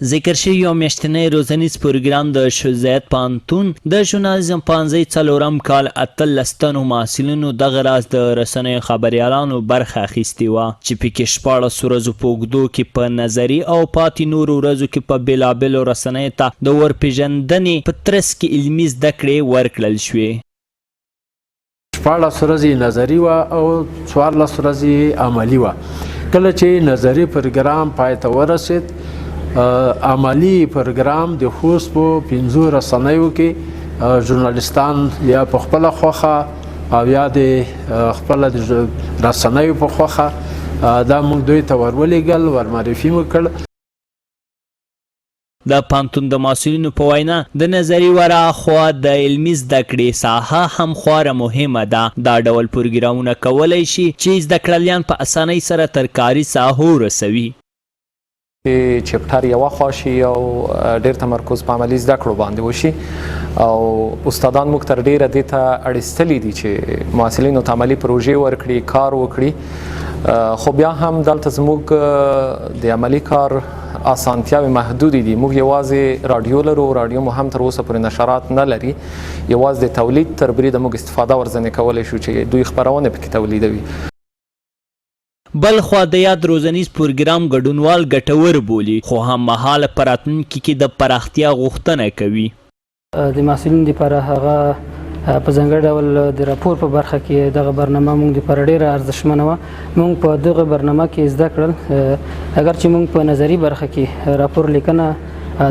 ذکر شوی یو میاشتنی روزنیز پروګرام د شوزیت پوهنتون د ژورنالیزم پوهنځي څلورم کال 18 تنو محصلینو دغه راز د رسنیو خبریالانو برخه اخیستې وه چې پکې 14 ورځو په اوږدو کې په نظري او پاتې نورو ورځو کې په بېلابېلو رسنیو ته د ورپېژندنې په ترڅ کې علمي زده کړې ورکړل شوې. 14 ورځې نظري وه او 14 ورځې عملي وه. کله چې نظري پروګرام پای ته ورسېد، عملی پروګرام د خوست په 5 رسنیو کې ژورنالیستان یا په خپله خوښه او یا د خپله د رسنیو په خوښه دا موږ دوی ته ورولېږل، ورمعرفي مو کړ. د پوهنتون د محصلینو په وینا د نظري ورهاخوا د علمي زده کړې ساحه هم خورا مهمه ده. دا ډول پروګرامونه کولی شي چې زده کړلیان په اسانۍ سره تر کاري ساحو رسوي. چپټر یوه خوا شي او ډېر تمرکز په عملي زده کړو باندې وشي او استادان موږ تر ډېره دې ته اړیستلي دي چې محصلینو ته عملي پروژې ورکړي، کار وکړي. خو بیا هم دلته زموږ د عملي کار اسانتیاوې محدودې دي. موږ یوازې راډیو لرو، راډیو مو هم تر اوسه پورې نشرات نه لري. یوازې د تولید تر بریده موږ استفاده ورځنې کولی شو چې دوی خپرونې پکې تولیدوي. بل خوا د یاد روزنیز پروګرام ګډونوال ګټور بولي، خو هم مهاله په راتلونکي کې د پراختیا غوښتنه کوي. د محصلینو دپاره هغه په ځانګړي ډول د راپور په برخه کې دغه برنامه موږ دپاره ډېره ارزښتمنه وه. موږ په دغه برنامه کې زده کړل اگر چې موږ په نظري برخه کې راپور لیکنه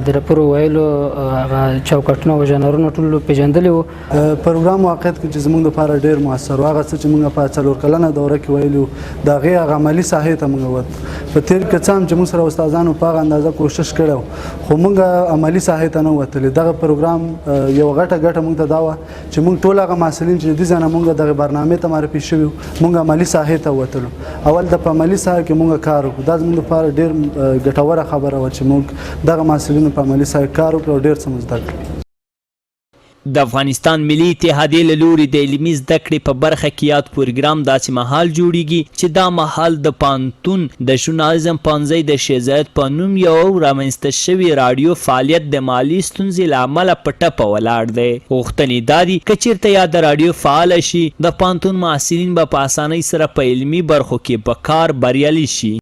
د راپور ویلو هغه چوکاټونه او ژانرونه ټول پېژندلي وو. پروګرام واقعیت کې چې زموږ لپاره ډېر مؤثر و، هغه څه چې موږ په 4 کلنه دوره کې ویلي وو د هغې هغه عملي ساحې ته موږ ووتو. په تېر کې څه هم چې موږ سره استادانو په هغه اندازه کوشش کړی و، خو موږ عملي ساحې ته نه وتلي. دغه پروګرام یو غټه ګټه موږ ته دا وه چې موږ ټول هغه محصلین چې د دې ځای نه موږ دغې برنامې ته معرفي شوي وو، موږ عملي ساحې ته وتلو. اول د په عملي ساحه کې موږ کار وکړو. دا زموږ لپاره ډېر ګټوره خبره وه چې موږ دغه محصلینو په عملي ساحه کار وکړو او ډېر څه مو زده کړي. د افغانستان ملي اتحادیې له لوري د علمي زده کړې په برخه کې یاد پروګرام داسې مهال جوړیږي چې دا مهال د پوهنتون د ژورنالیزم پوهنځي د شیزایت په نوم یو رامنځته شوي راډیو فعالیت د مالي ستونزې له امله په ټپه ولاړ دی. غوښتنې دا دي که چېرته یا د راډیو فعاله شي، د پوهنتون محصلین به په اسانۍ سره په علمي برخو کې په کار بریالي شي.